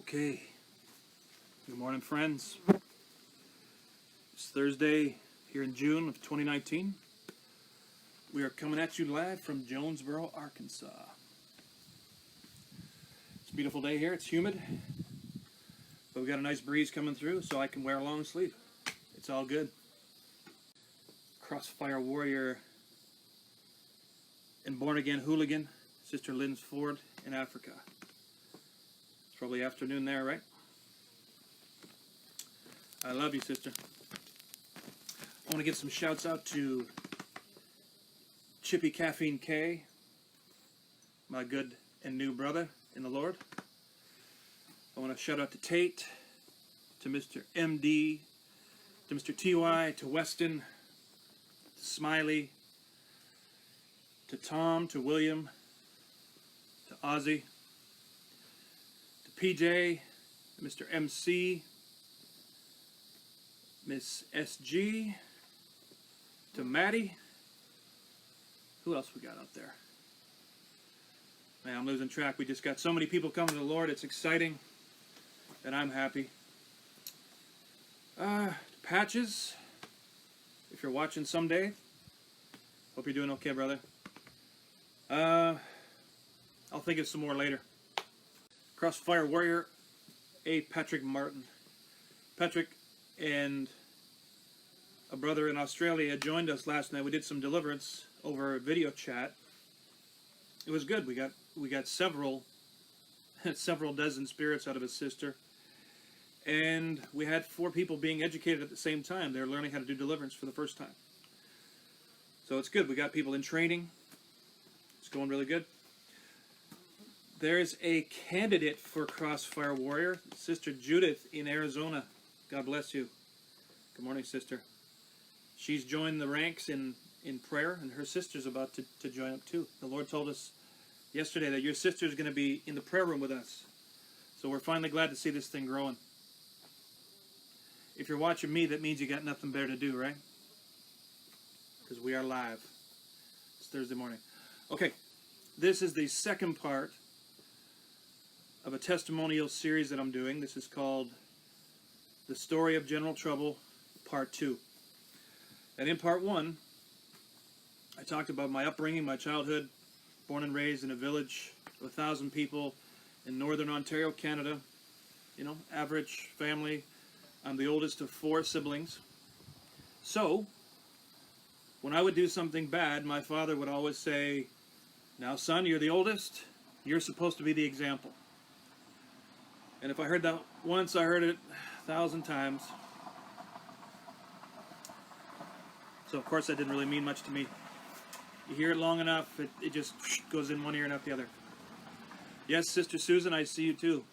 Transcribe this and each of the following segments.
Okay. Good morning, friends. It's Thursday here in June of 2019. We are coming at you live from Jonesboro, Arkansas. It's a beautiful day here. It's humid, but we got a nice breeze coming through, so I can wear a long sleeve. It's all good. Crossfire warrior and born-again hooligan, Sister Lynn Ford in Africa. It's probably afternoon there, right? I love you, sister. I want to give some shouts out to Chippy Caffeine K, my good and new brother in the Lord. I want to shout out to Tate, to Mr. MD, to Mr. TY, to Weston, to Smiley, to Tom, to William, to Ozzy, to PJ, to Mr. MC, Miss SG, to Maddie. Who else we got out there? Man, I'm losing track. We just got so many people coming to the Lord. It's exciting, and I'm happy. Patches, if you're watching someday, hope you're doing okay, brother. I'll think of some more later. Crossfire Warrior, A. Patrick Martin. Patrick and a brother in Australia joined us last night. We did some deliverance over video chat. It was good. We got several dozen spirits out of his sister, and we had 4 people being educated at the same time. They're learning how to do deliverance for the first time. So it's good. We got people in training. It's going really good. There's a candidate for Crossfire Warrior, Sister Judith in Arizona. God bless you. Good morning, sister. She's joined the ranks in prayer, and her sister's about to join up too. The Lord told us yesterday that your sister's going to be in the prayer room with us. So we're finally glad to see this thing growing. If you're watching me, that means you got nothing better to do, right? Because we are live. It's Thursday morning. Okay, this is the second part of a testimonial series that I'm doing. This is called The Story of General Trouble, Part 2. And in Part 1, I talked about my upbringing, my childhood, born and raised in a village of 1,000 people in northern Ontario, Canada. You know, average family. I'm the oldest of 4 siblings. So, when I would do something bad, my father would always say, "Now, son, you're the oldest. You're supposed to be the example." And if I heard that once, I heard it 1,000 times. So, of course, that didn't really mean much to me. You hear it long enough, it just goes in one ear and out the other. Yes, Sister Susan, I see you too.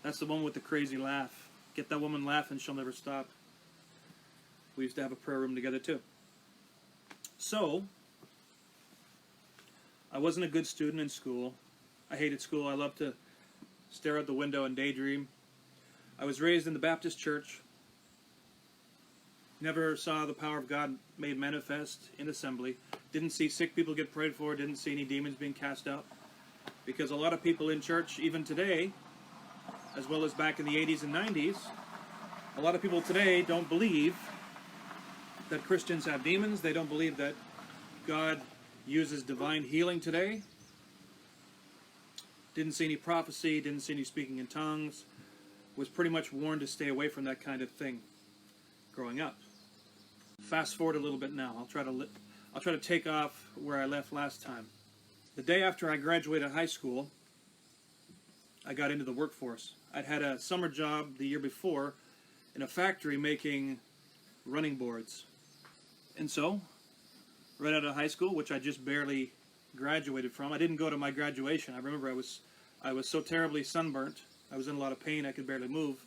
That's the one with the crazy laugh. Get that woman laughing, she'll never stop. We used to have a prayer room together too. So, I wasn't a good student in school. I hated school. I loved to stare out the window and daydream. I was raised in the Baptist church. Never saw the power of God made manifest in assembly. Didn't see sick people get prayed for. Didn't see any demons being cast out. Because a lot of people in church, even today, as well as back in the 80s and 90s, a lot of people today don't believe that Christians have demons. They don't believe that God uses divine healing today. Didn't see any prophecy. Didn't see any speaking in tongues. Was pretty much warned to stay away from that kind of thing growing up. Fast forward a little bit now. I'll try to take off where I left last time. The day after I graduated high school, I got into the workforce. I'd had a summer job the year before in a factory making running boards. And so, right out of high school, which I just barely graduated from, I didn't go to my graduation. I remember I was so terribly sunburnt. I was in a lot of pain. I could barely move.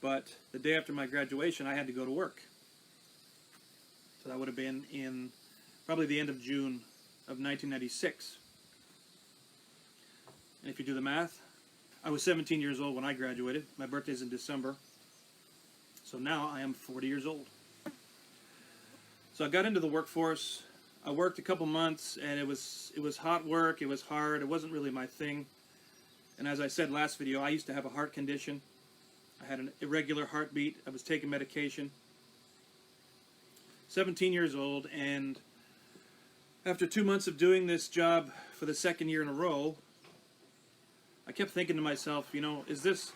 But the day after my graduation, I had to go to work. So that would have been in probably the end of June of 1996. And if you do the math, I was 17 years old when I graduated. My birthday's in December. So now I am 40 years old. So I got into the workforce. I worked a couple months, and it was hot work. It was hard. It wasn't really my thing. And as I said last video, I used to have a heart condition. I had an irregular heartbeat. I was taking medication. 17 years old, and after 2 months of doing this job for the second year in a row, I kept thinking to myself, you know, is this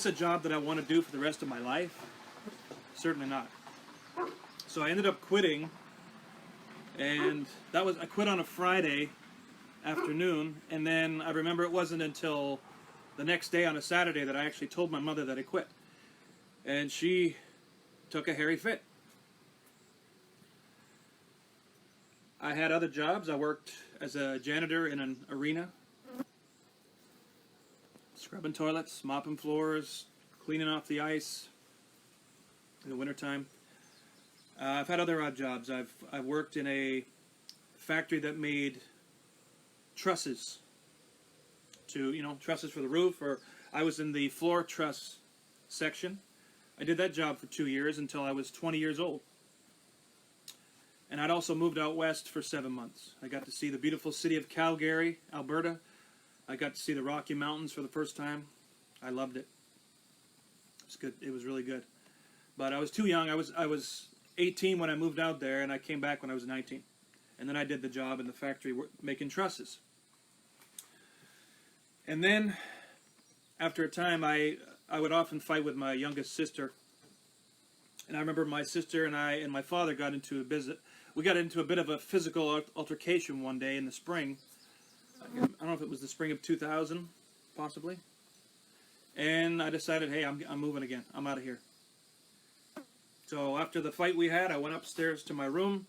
a job that I want to do for the rest of my life? Certainly not. So I ended up quitting, and I quit on a Friday afternoon, and then I remember it wasn't until the next day on a Saturday that I actually told my mother that I quit. And she took a hairy fit. I had other jobs. I worked as a janitor in an arena, scrubbing toilets, mopping floors, cleaning off the ice in the wintertime. I've had other odd jobs. I've worked in a factory that made trusses trusses for the roof, or I was in the floor truss section. I did that job for 2 years until I was 20 years old. And I'd also moved out west for 7 months. I got to see the beautiful city of Calgary, Alberta. I got to see the Rocky Mountains for the first time. I loved it. It was good. It was really good. But I was too young. I was 18 when I moved out there, and I came back when I was 19. And then I did the job in the factory making trusses. And then, after a time, I would often fight with my youngest sister. And I remember my sister and I and my father got into a bit of a physical altercation one day in the spring. I don't know if it was the spring of 2000, possibly. And I decided, hey, I'm moving again. I'm out of here. So after the fight we had, I went upstairs to my room.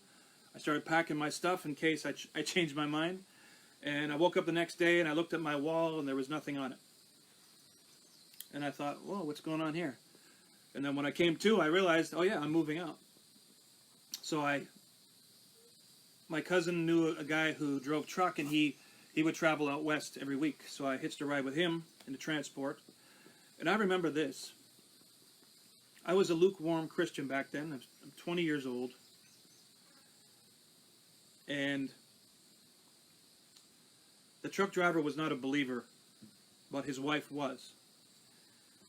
I started packing my stuff in case I changed my mind. And I woke up the next day and I looked at my wall and there was nothing on it. And I thought, whoa, what's going on here? And then when I came to, I realized, oh yeah, I'm moving out. So my cousin knew a guy who drove truck, and he would travel out west every week. So I hitched a ride with him into transport. And I remember this. I was a lukewarm Christian back then. I'm 20 years old. And the truck driver was not a believer, but his wife was.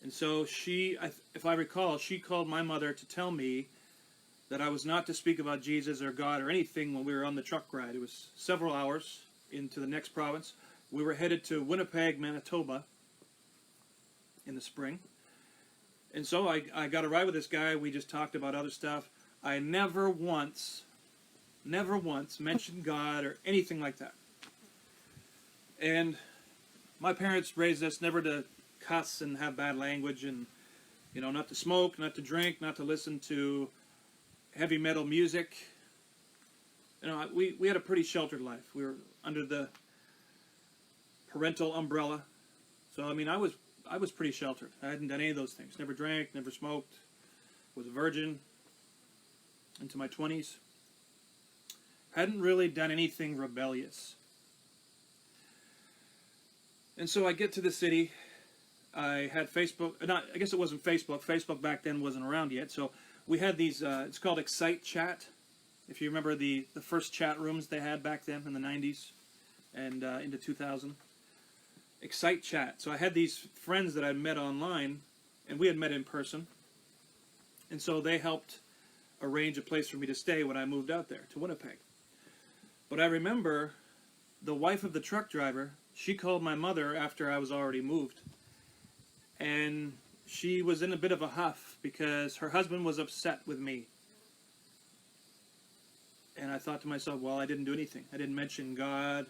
And so if I recall, she called my mother to tell me that I was not to speak about Jesus or God or anything when we were on the truck ride. It was several hours into the next province. We were headed to Winnipeg, Manitoba in the spring. And so I got a ride with this guy. We just talked about other stuff. I never once mentioned God or anything like that. And my parents raised us never to cuss and have bad language, and not to smoke, not to drink, not to listen to heavy metal music. We had a pretty sheltered life. We were under the parental umbrella. So I was pretty sheltered. I hadn't done any of those things. Never drank, never smoked. Was a virgin into my 20s. Hadn't really done anything rebellious. And so I get to the city. I had Facebook. I guess it wasn't Facebook. Facebook back then wasn't around yet. So we had these. It's called Excite Chat. If you remember the first chat rooms they had back then in the 90s and into 2000. Excite Chat. So I had these friends that I'd met online, and we had met in person. And so they helped arrange a place for me to stay when I moved out there to Winnipeg. But I remember the wife of the truck driver, she called my mother after I was already moved. And she was in a bit of a huff because her husband was upset with me. And I thought to myself, well, I didn't do anything. I didn't mention God.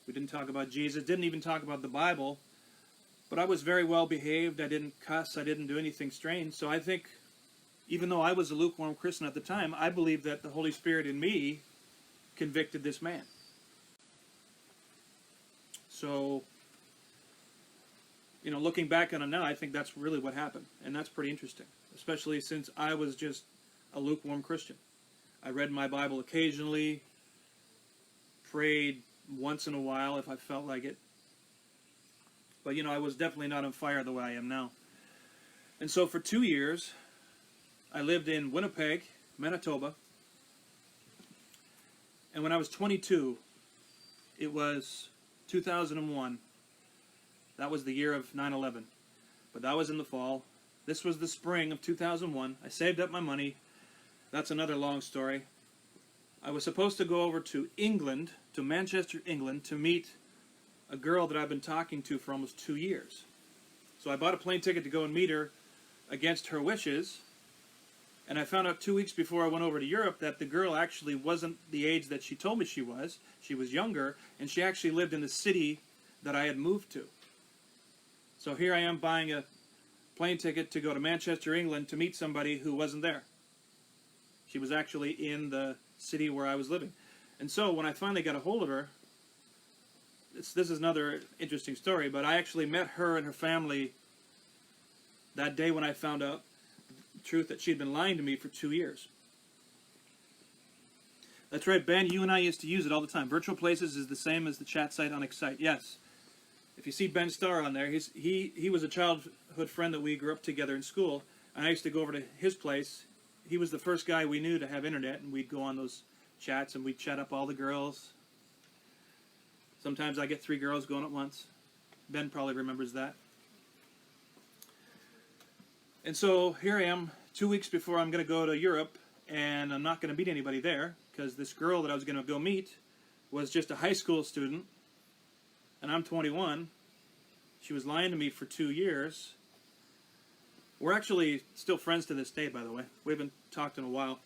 We didn't talk about Jesus. Didn't even talk about the Bible. But I was very well behaved. I didn't cuss. I didn't do anything strange. So I think, even though I was a lukewarm Christian at the time, I believe that the Holy Spirit in me convicted this man. So, looking back on it now, I think that's really what happened. And that's pretty interesting, especially since I was just a lukewarm Christian. I read my Bible occasionally, prayed once in a while if I felt like it. But, I was definitely not on fire the way I am now. And so for 2 years, I lived in Winnipeg, Manitoba. And when I was 22, it was 2001, That was the year of 9/11. But that was in the fall. This was the spring of 2001. I saved up my money. That's another long story. I was supposed to go over to England, to Manchester, England, to meet a girl that I've been talking to for almost 2 years. So I bought a plane ticket to go and meet her against her wishes. And I found out 2 weeks before I went over to Europe that the girl actually wasn't the age that she told me she was. She was younger, and she actually lived in the city that I had moved to. So here I am buying a plane ticket to go to Manchester, England to meet somebody who wasn't there. She was actually in the city where I was living. And so when I finally got a hold of her, this is another interesting story, but I actually met her and her family that day when I found out the truth that she'd been lying to me for 2 years. That's right, Ben, you and I used to use it all the time. Virtual Places is the same as the chat site on Excite. Yes. If you see Ben Starr on there, he was a childhood friend that we grew up together in school, and I used to go over to his place. He was the first guy we knew to have internet, and we'd go on those chats, and we'd chat up all the girls. Sometimes I get 3 girls going at once. Ben probably remembers that. And so here I am, 2 weeks before I'm going to go to Europe, and I'm not going to meet anybody there, because this girl that I was going to go meet was just a high school student, and I'm 21. She was lying to me for 2 years. We're actually still friends to this day, by the way. We haven't talked in a while.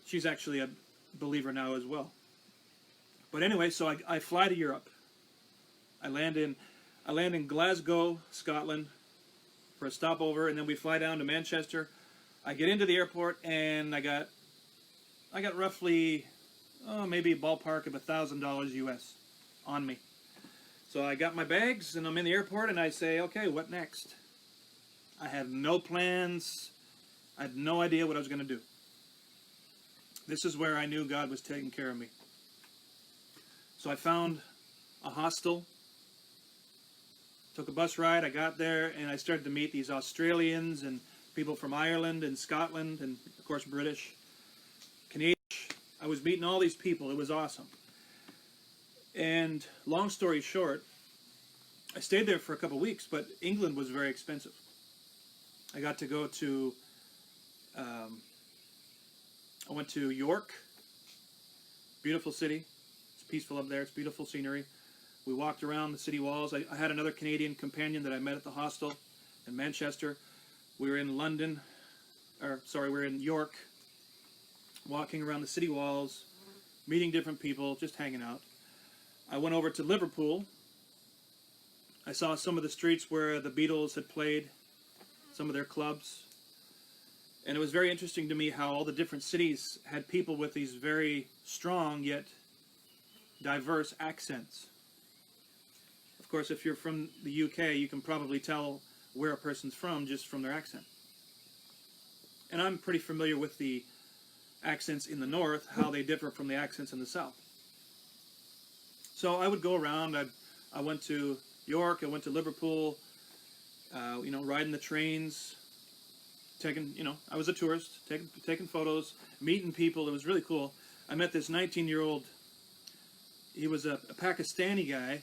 She's actually a believer now as well. But anyway, so I fly to Europe. I land in Glasgow, Scotland, for a stopover, and then we fly down to Manchester. I get into the airport, and I got roughly, maybe a ballpark of $1,000 US on me. So I got my bags, and I'm in the airport, and I say, okay, what next? I had no plans. I had no idea what I was going to do. This is where I knew God was taking care of me. So I found a hostel, took a bus ride, I got there, and I started to meet these Australians and people from Ireland and Scotland and, of course, British, Canadian. I was meeting all these people. It was awesome. And long story short, I stayed there for a couple weeks, but England was very expensive. I got to go to, I went to York, beautiful city. It's peaceful up there. It's beautiful scenery. We walked around the city walls. I had another Canadian companion that I met at the hostel in Manchester. We were in we were in York, walking around the city walls, meeting different people, just hanging out. I went over to Liverpool. I saw some of the streets where the Beatles had played, some of their clubs. And it was very interesting to me how all the different cities had people with these very strong yet diverse accents. Of course, if you're from the UK, you can probably tell where a person's from just from their accent. And I'm pretty familiar with the accents in the north, how they differ from the accents in the south. So I would go around. I went to York, I went to Liverpool, riding the trains, I was a tourist, taking photos, meeting people. It was really cool. I met this 19-year-old, he was a Pakistani guy,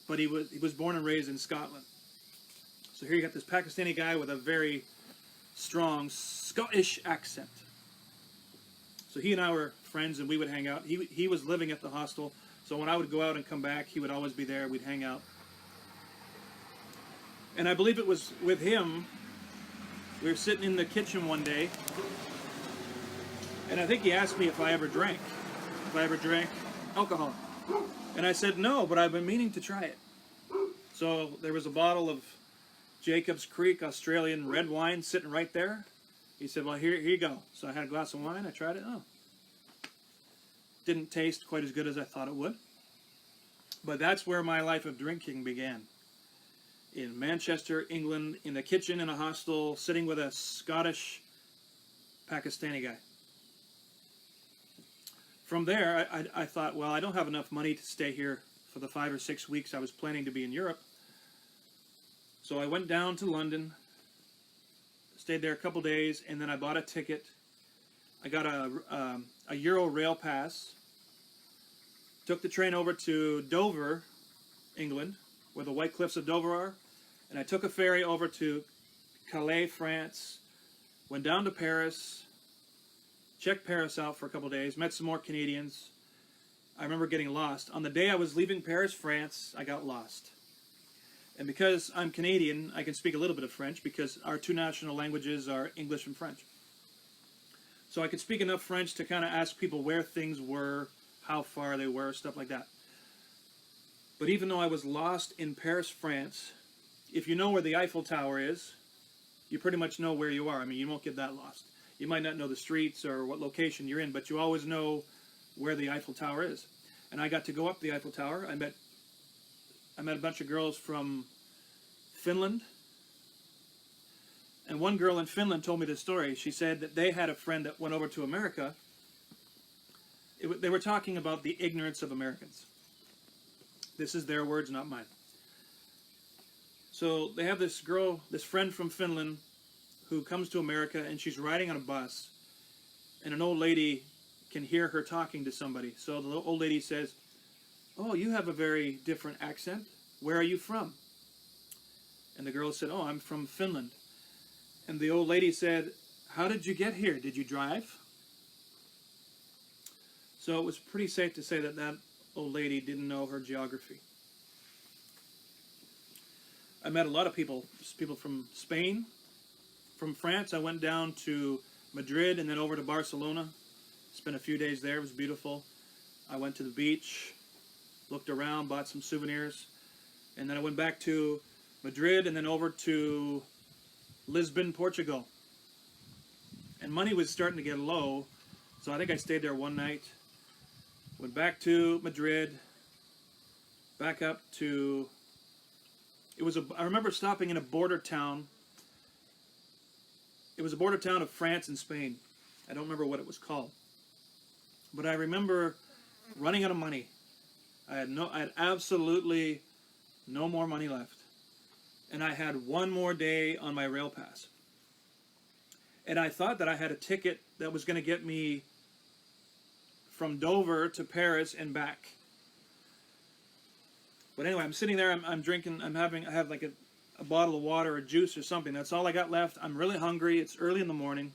but he was born and raised in Scotland. So here you got this Pakistani guy with a very strong Scottish accent. So he and I were friends, and we would hang out. He was living at the hostel, so when I would go out and come back, he would always be there. We'd hang out. And I believe it was with him, we were sitting in the kitchen one day, and I think he asked me if I ever drank alcohol. And I said no, but I've been meaning to try it. So there was a bottle of Jacob's Creek Australian red wine sitting right there. He said, well, here you go. So I had a glass of wine. I tried it. Didn't taste quite as good as I thought it would. But that's where my life of drinking began. In Manchester, England, in the kitchen in a hostel, sitting with a Scottish Pakistani guy. From there, I thought, well, I don't have enough money to stay here for the 5 or 6 weeks I was planning to be in Europe. So I went down to London, stayed there a couple days, and then I bought a ticket. I got a Euro rail pass, took the train over to Dover, England, where the White Cliffs of Dover are. And I took a ferry over to Calais, France, went down to Paris, checked Paris out for a couple of days, met some more Canadians. I remember getting lost. On the day I was leaving Paris, France, I got lost. And because I'm Canadian, I can speak a little bit of French because our two national languages are English and French. So I could speak enough French to kind of ask people where things were, how far they were, stuff like that. But even though I was lost in Paris, France, if you know where the Eiffel Tower is, you pretty much know where you are. I mean, you won't get that lost. You might not know the streets or what location you're in, but you always know where the Eiffel Tower is. And I got to go up the Eiffel Tower. I met a bunch of girls from Finland. And one girl in Finland told me this story. She said that they had a friend that went over to America. They were talking about the ignorance of Americans. This is their words, not mine. So they have this girl, this friend from Finland, who comes to America, and she's riding on a bus, and an old lady can hear her talking to somebody. So the old lady says, "Oh, you have a very different accent. Where are you from?" And the girl said, "Oh, I'm from Finland." And the old lady said, "How did you get here? Did you drive?" So it was pretty safe to say that that old lady didn't know her geography. I met a lot of people from Spain, from France. I went down to Madrid and then over to Barcelona. Spent a few days there. It was beautiful. I went to the beach, looked around, bought some souvenirs, and then I went back to Madrid and then over to Lisbon, Portugal. And money was starting to get low, so I think I stayed there one night. Went back to Madrid, back up to... I remember stopping in a border town. It was a border town of France and Spain. I don't remember what it was called. But I remember running out of money. I had absolutely no more money left. And I had one more day on my rail pass. And I thought that I had a ticket that was going to get me from Dover to Paris and back. But anyway, I'm sitting there, I'm drinking, I have like a bottle of water or juice or something. That's all I got left. I'm really hungry. It's early in the morning.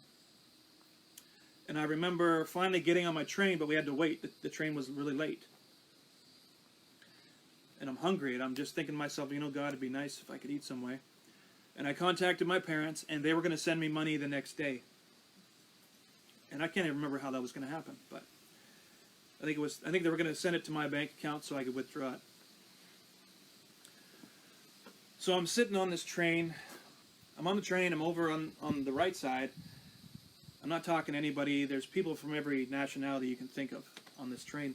And I remember finally getting on my train, but we had to wait. The train was really late. And I'm hungry, and I'm just thinking to myself, you know, God, it'd be nice if I could eat some way. And I contacted my parents, and they were going to send me money the next day. And I can't even remember how that was going to happen, but I think they were going to send it to my bank account so I could withdraw it. So I'm sitting on this train. I'm on the train. I'm over on the right side. I'm not talking to anybody. There's people from every nationality you can think of on this train.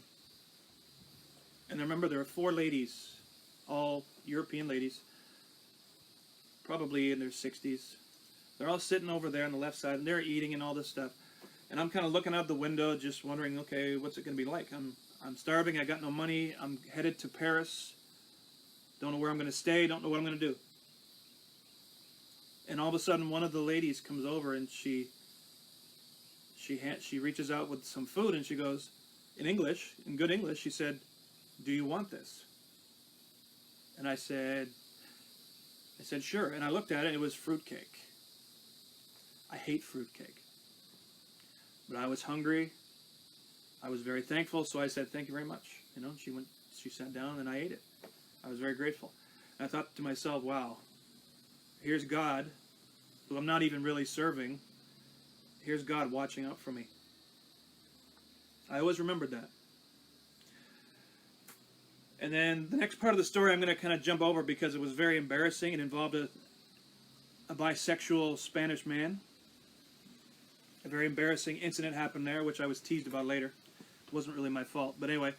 And I remember there were 4 ladies, all European ladies, probably in their 60s. They're all sitting over there on the left side, and they're eating and all this stuff. And I'm kind of looking out the window, just wondering, okay, what's it going to be like? I'm starving. I got no money. I'm headed to Paris. Don't know where I'm going to stay. Don't know what I'm going to do. And all of a sudden, one of the ladies comes over, and she reaches out with some food, and she goes, in English, in good English, she said, "Do you want this?" And I said, sure. And I looked at it, it was fruitcake. I hate fruitcake. But I was hungry. I was very thankful, so I said, "Thank you very much." You know, she sat down and I ate it. I was very grateful. And I thought to myself, wow, here's God, who I'm not even really serving. Here's God watching out for me. I always remembered that. And then the next part of the story I'm going to kind of jump over because it was very embarrassing. It involved a bisexual Spanish man. A very embarrassing incident happened there, which I was teased about later. It wasn't really my fault. But anyway,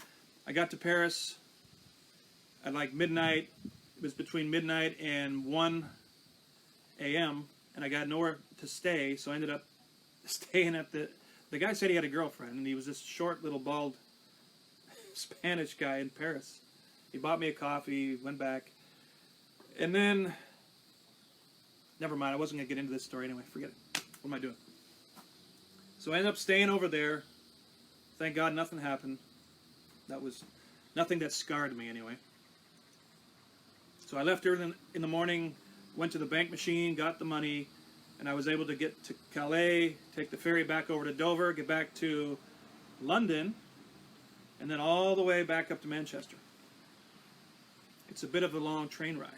I got to Paris at like midnight. It was between midnight and 1 a.m. and I got nowhere to stay, so I ended up staying at the guy said he had a girlfriend, and he was this short little bald Spanish guy in Paris. He bought me a coffee, went back, and then, never mind, I wasn't going to get into this story anyway, forget it. What am I doing? So I ended up staying over there. Thank God nothing happened. That was nothing that scarred me anyway. So I left early in the morning, went to the bank machine, got the money, and I was able to get to Calais, take the ferry back over to Dover, get back to London, and then all the way back up to Manchester. It's a bit of a long train ride.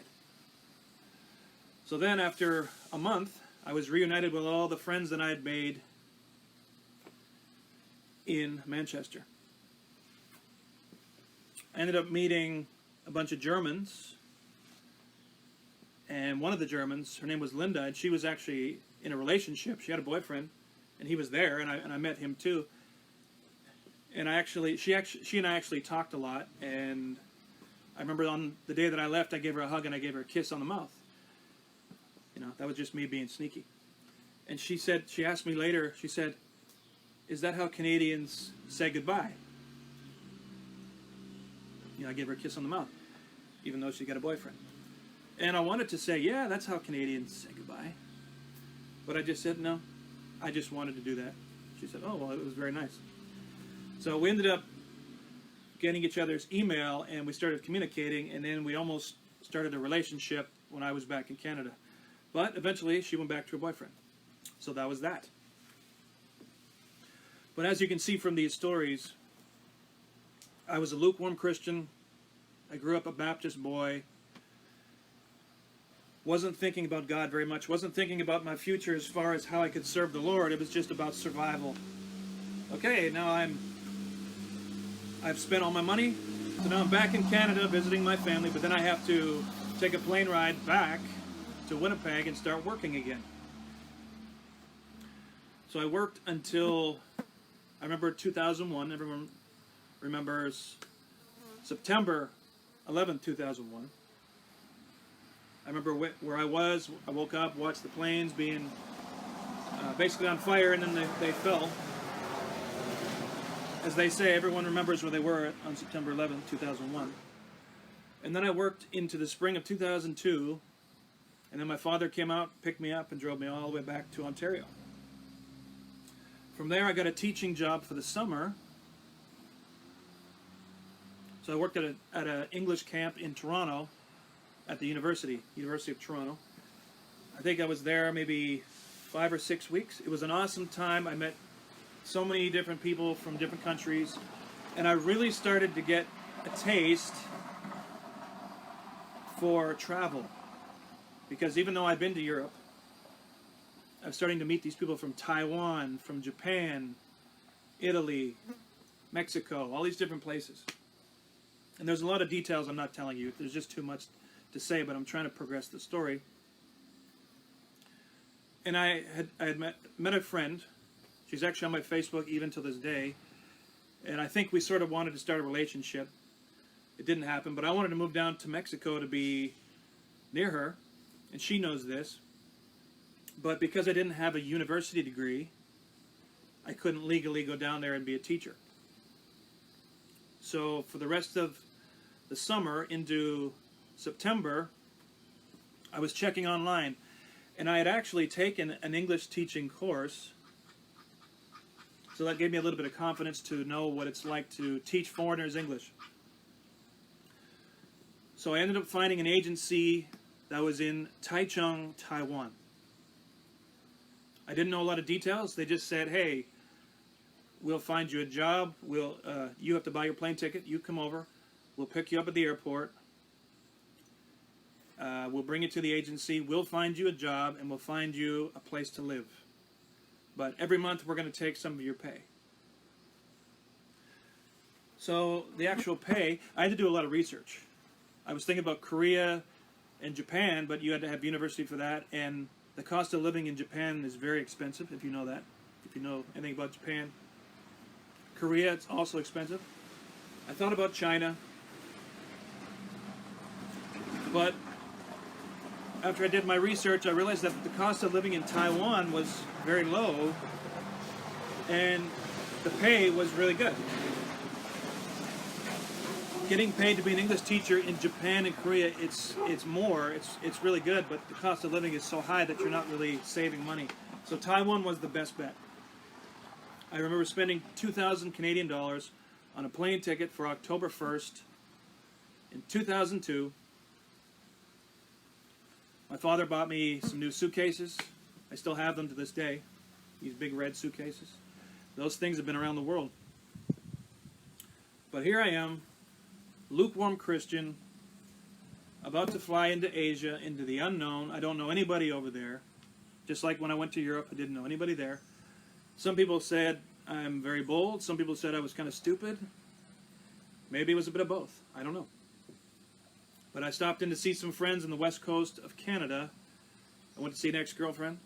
So then after a month, I was reunited with all the friends that I had made in Manchester. I ended up meeting a bunch of Germans, and one of the Germans, her name was Linda, and she was actually in a relationship. She had a boyfriend, and he was there, and I met him too. And she and I actually talked a lot, and I remember on the day that I left, I gave her a hug and I gave her a kiss on the mouth. You know, that was just me being sneaky. And she asked me later, she said, "Is that how Canadians say goodbye?" You know, I gave her a kiss on the mouth, even though she got a boyfriend. And I wanted to say, yeah, that's how Canadians say goodbye. But I just said, no, I just wanted to do that. She said, oh, well, it was very nice. So we ended up getting each other's email, and we started communicating, and then we almost started a relationship when I was back in Canada. But eventually, she went back to her boyfriend. So that was that. But as you can see from these stories, I was a lukewarm Christian. I grew up a Baptist boy. Wasn't thinking about God very much. Wasn't thinking about my future as far as how I could serve the Lord. It was just about survival. Okay, now I've spent all my money. So now I'm back in Canada visiting my family, but then I have to take a plane ride back to Winnipeg and start working again. So I worked until, I remember 2001. Everyone remembers September 11th, 2001. I remember where I was. I woke up, watched the planes being basically on fire, and then they fell. As they say, everyone remembers where they were on September 11th, 2001. And then I worked into the spring of 2002, and then my father came out, picked me up, and drove me all the way back to Ontario. From there, I got a teaching job for the summer. So I worked at an English camp in Toronto at the University of Toronto. I think I was there maybe 5 or 6 weeks. It was an awesome time. I met so many different people from different countries, and I really started to get a taste for travel. Because even though I've been to Europe, I was starting to meet these people from Taiwan, from Japan, Italy, Mexico, all these different places. And there's a lot of details I'm not telling you. There's just too much to say, but I'm trying to progress the story. And I had met a friend. She's actually on my Facebook even to this day. And I think we sort of wanted to start a relationship. It didn't happen, but I wanted to move down to Mexico to be near her. And she knows this. But because I didn't have a university degree, I couldn't legally go down there and be a teacher. So for the rest of the summer into September, I was checking online, and I had actually taken an English teaching course, so that gave me a little bit of confidence to know what it's like to teach foreigners English. So I ended up finding an agency that was in Taichung, Taiwan. I didn't know a lot of details. They just said, hey, we'll find you a job. You have to buy your plane ticket. You come over. We'll pick you up at the airport. We'll bring you to the agency. We'll find you a job, and we'll find you a place to live. But every month, we're going to take some of your pay. So the actual pay, I had to do a lot of research. I was thinking about Korea and Japan, but you had to have university for that. And the cost of living in Japan is very expensive, if you know that. If you know anything about Japan. Korea, it's also expensive. I thought about China. But after I did my research, I realized that the cost of living in Taiwan was very low, and the pay was really good. Getting paid to be an English teacher in Japan and Korea, it's really good, but the cost of living is so high that you're not really saving money. So Taiwan was the best bet. I remember spending 2,000 Canadian dollars on a plane ticket for October 1st in 2002. My father bought me some new suitcases. I still have them to this day. These big red suitcases. Those things have been around the world. But here I am, lukewarm Christian, about to fly into Asia, into the unknown. I don't know anybody over there. Just like when I went to Europe, I didn't know anybody there. Some people said I'm very bold. Some people said I was kind of stupid. Maybe it was a bit of both. I don't know. But I stopped in to see some friends on the west coast of Canada. I went to see an ex-girlfriend.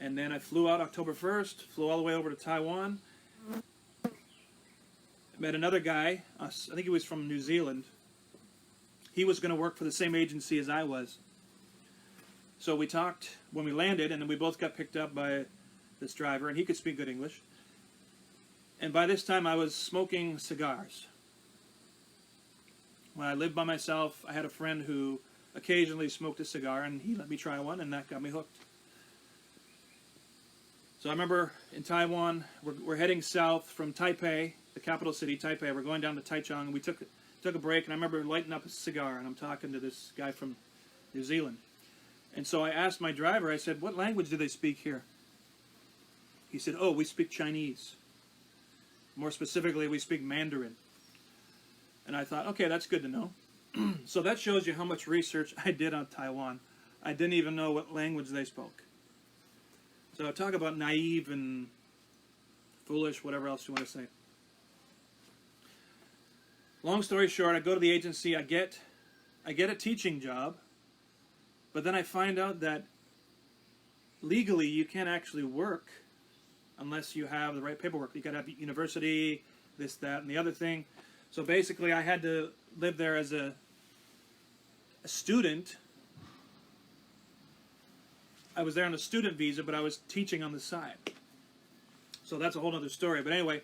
And then I flew out October 1st, flew all the way over to Taiwan. Met another guy. I think he was from New Zealand. He was going to work for the same agency as I was. So we talked when we landed, and then we both got picked up by this driver, and he could speak good English. And by this time, I was smoking cigars. When I lived by myself, I had a friend who occasionally smoked a cigar, and he let me try one, and that got me hooked. So I remember in Taiwan, we're heading south from Taipei, the capital city, Taipei. We're going down to Taichung, and we took a break, and I remember lighting up a cigar, and I'm talking to this guy from New Zealand. And so I asked my driver, I said, what language do they speak here? He said, oh, we speak Chinese. More specifically, we speak Mandarin. And I thought, okay, that's good to know. So that shows you how much research I did on Taiwan. I didn't even know what language they spoke. So talk about naive and foolish, whatever else you want to say. Long story short, I go to the agency, I get a teaching job, but then I find out that legally you can't actually work unless you have the right paperwork. You got to have university, this, that, and the other thing. So basically I had to live there as a student. I was there on a student visa, but I was teaching on the side. So that's a whole other story. But anyway,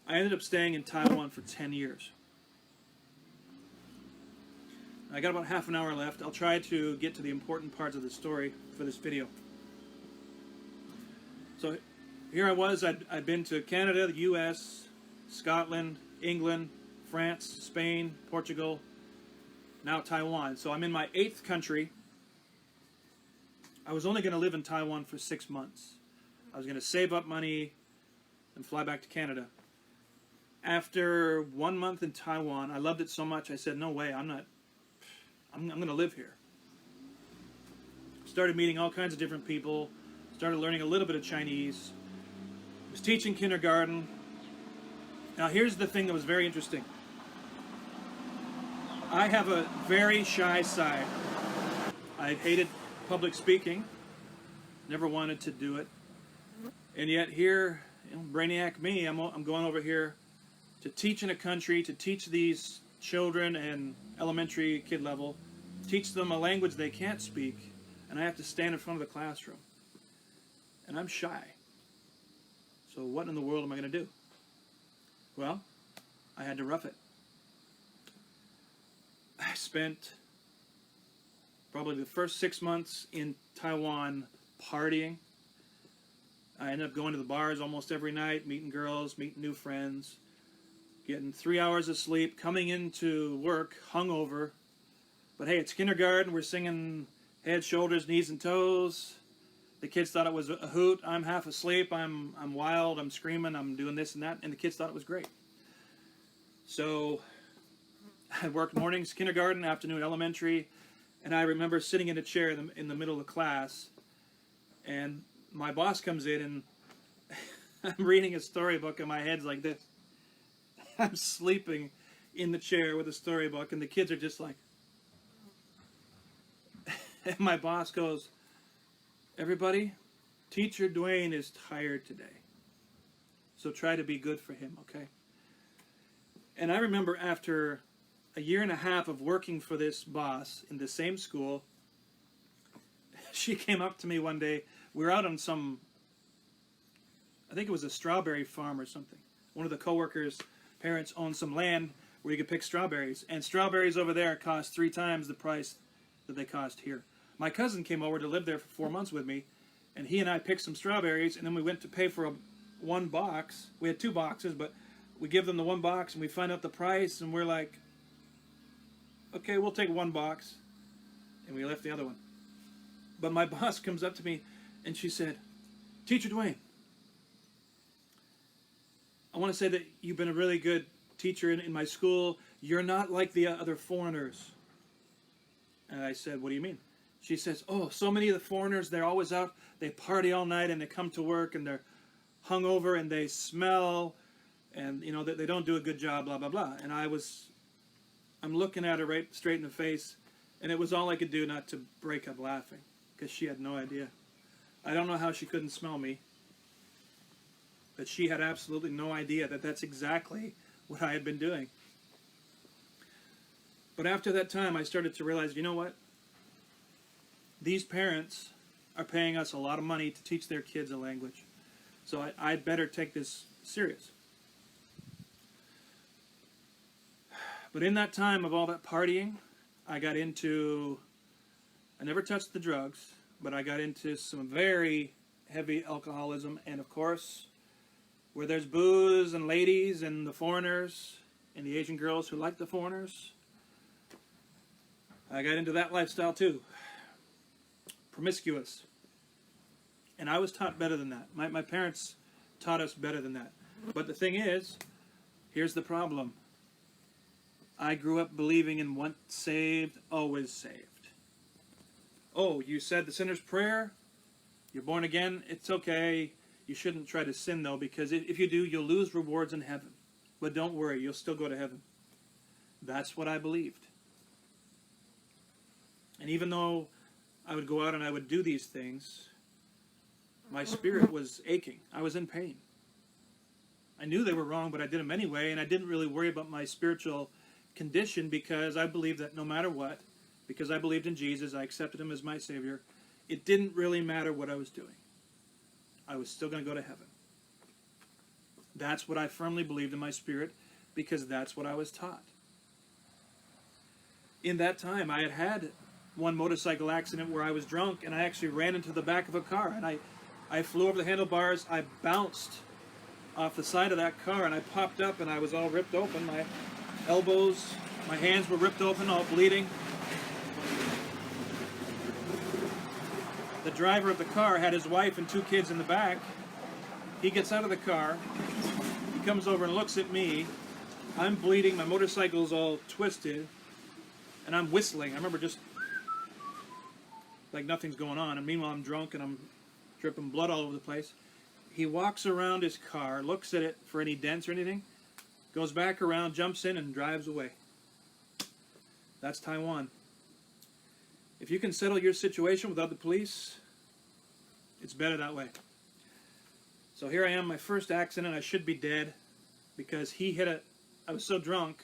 I ended up staying in Taiwan for 10 years. I got about half an hour left. I'll try to get to the important parts of the story for this video. So here I was. I'd been to Canada, the US, Scotland, England, France, Spain, Portugal, now Taiwan. So I'm in my 8th country. I was only going to live in Taiwan for 6 months. I was going to save up money and fly back to Canada. After 1 month in Taiwan, I loved it so much, I said, no way, I'm going to live here. Started meeting all kinds of different people. Started learning a little bit of Chinese. Was teaching kindergarten. Now here's the thing that was very interesting. I have a very shy side. I hated public speaking. Never wanted to do it. And yet here, brainiac me, I'm going over here to teach in a country, to teach these children and elementary kid level, teach them a language they can't speak, and I have to stand in front of the classroom. And I'm shy. So what in the world am I going to do? Well, I had to rough it. I spent probably the first 6 months in Taiwan partying. I ended up going to the bars almost every night, meeting girls, meeting new friends, getting 3 hours of sleep, coming into work hungover. But hey, it's kindergarten. We're singing head, shoulders, knees, and toes. The kids thought it was a hoot. I'm half asleep. I'm wild. I'm screaming. I'm doing this and that. And the kids thought it was great. So I worked mornings, kindergarten, afternoon, elementary. And I remember sitting in a chair in the middle of the class. And my boss comes in and I'm reading a storybook and my head's like this. I'm sleeping in the chair with a storybook and the kids are just like... And my boss goes, everybody, Teacher Dwayne is tired today. So try to be good for him, okay? And I remember after a year and a half of working for this boss in the same school, she came up to me one day. We were out on some, I think it was a strawberry farm or something. One of the coworkers' parents owned some land where you could pick strawberries. And strawberries over there cost 3 times the price that they cost here. My cousin came over to live there for 4 months with me, and he and I picked some strawberries, and then we went to pay for one box. We had 2 boxes, but we give them the 1 box, and we find out the price, and we're like, okay, we'll take 1 box, and we left the other one. But my boss comes up to me and she said, Teacher Dwayne, I want to say that you've been a really good teacher in my school. You're not like the other foreigners. And I said, what do you mean? She says, oh, so many of the foreigners, they're always out, they party all night and they come to work and they're hungover and they smell and, you know, they don't do a good job, blah, blah, blah. And I'm looking at her right straight in the face, and it was all I could do not to break up laughing because she had no idea. I don't know how she couldn't smell me, but she had absolutely no idea that that's exactly what I had been doing. But after that time, I started to realize, you know what? These parents are paying us a lot of money to teach their kids a language. So I'd better take this serious. But in that time of all that partying, I never touched the drugs, but I got into some very heavy alcoholism. And of course, where there's booze and ladies and the foreigners and the Asian girls who like the foreigners, I got into that lifestyle too. Promiscuous. And I was taught better than that. My parents taught us better than that. But the thing is, here's the problem. I grew up believing in once saved, always saved. Oh, you said the sinner's prayer? You're born again? It's okay. You shouldn't try to sin, though, because if you do, you'll lose rewards in heaven. But don't worry, you'll still go to heaven. That's what I believed. And even though I would go out and I would do these things, my spirit was aching. I was in pain. I knew they were wrong, but I did them anyway, and I didn't really worry about my spiritual condition because I believed that no matter what, because I believed in Jesus, I accepted him as my Savior, it didn't really matter what I was doing. I was still going to go to heaven. That's what I firmly believed in my spirit because that's what I was taught. In that time, I had one motorcycle accident where I was drunk and I actually ran into the back of a car and I flew over the handlebars. I bounced off the side of that car and I popped up and I was all ripped open. My elbows, my hands were ripped open, all bleeding. The driver of the car had his wife and 2 kids in the back. He gets out of the car. He comes over and looks at me. I'm bleeding. My motorcycle's all twisted. And I'm whistling. I remember just like nothing's going on. And meanwhile, I'm drunk and I'm dripping blood all over the place. He walks around his car, looks at it for any dents or anything, goes back around, jumps in, and drives away. That's Taiwan. If you can settle your situation without the police, it's better that way. So here I am, my first accident. I should be dead because I was so drunk,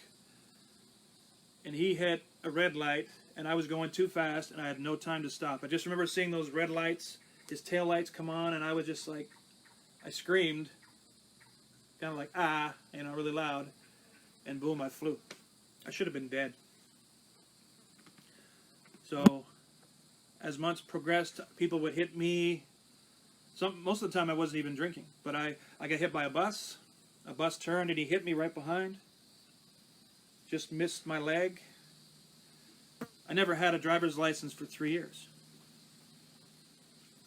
and he hit a red light, and I was going too fast, and I had no time to stop. I just remember seeing those red lights, his tail lights come on, and I was just like, I screamed, kind of like, really loud, and boom, I flew. I should have been dead. So, as months progressed, people would hit me. Most of the time I wasn't even drinking, but I got hit by a bus. A bus turned and he hit me right behind. Just missed my leg. I never had a driver's license for 3 years.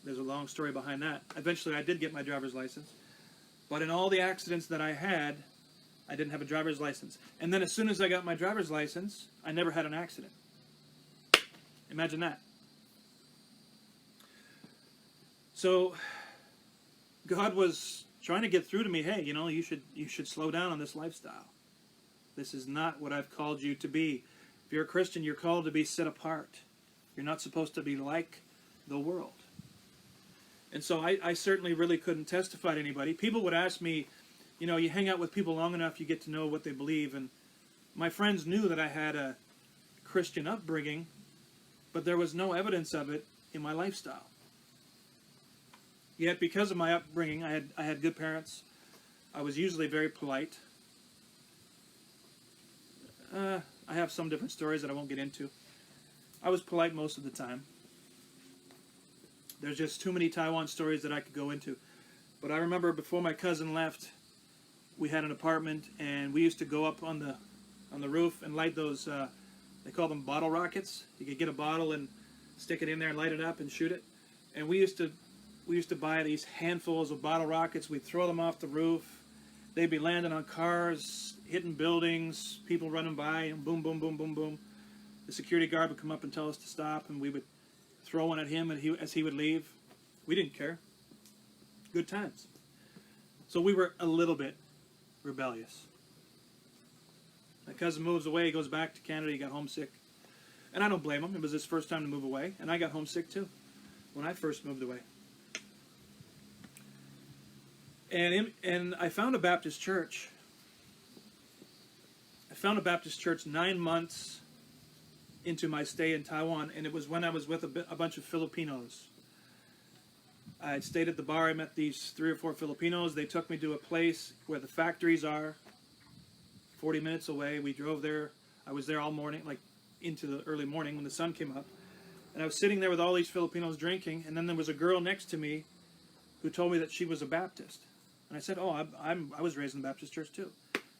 There's a long story behind that. Eventually I did get my driver's license, but in all the accidents that I had, I didn't have a driver's license. And then as soon as I got my driver's license, I never had an accident. Imagine that. So God was trying to get through to me, hey, you should slow down on this lifestyle. This is not what I've called you to be. If you're a Christian, you're called to be set apart. You're not supposed to be like the world. And so I certainly really couldn't testify to anybody. People would ask me, you hang out with people long enough, you get to know what they believe. And my friends knew that I had a Christian upbringing, but there was no evidence of it in my lifestyle. Yet because of my upbringing, I had good parents. I was usually very polite. I have some different stories that I won't get into. I was polite most of the time. There's just too many Taiwan stories that I could go into. But I remember before my cousin left, we had an apartment, and we used to go up on the roof and light those, they call them bottle rockets. You could get a bottle and stick it in there and light it up and shoot it. And we used to buy these handfuls of bottle rockets. We'd throw them off the roof. They'd be landing on cars, hitting buildings, people running by, and boom, boom, boom, boom, boom. The security guard would come up and tell us to stop, and we would throw one at him as he would leave. We didn't care. Good times. So we were a little bit rebellious. My cousin moves away, he goes back to Canada, he got homesick. And I don't blame him. It was his first time to move away, and I got homesick too when I first moved away. And I found a Baptist church. I found a Baptist church 9 months into my stay in Taiwan, and it was when I was with a bunch of Filipinos. I had stayed at the bar. I met these 3 or 4 Filipinos. They took me to a place where the factories are, 40 minutes away. We drove there. I was there all morning, like into the early morning when the sun came up. And I was sitting there with all these Filipinos drinking, and then there was a girl next to me who told me that she was a Baptist. And I said, oh, I was raised in the Baptist church too.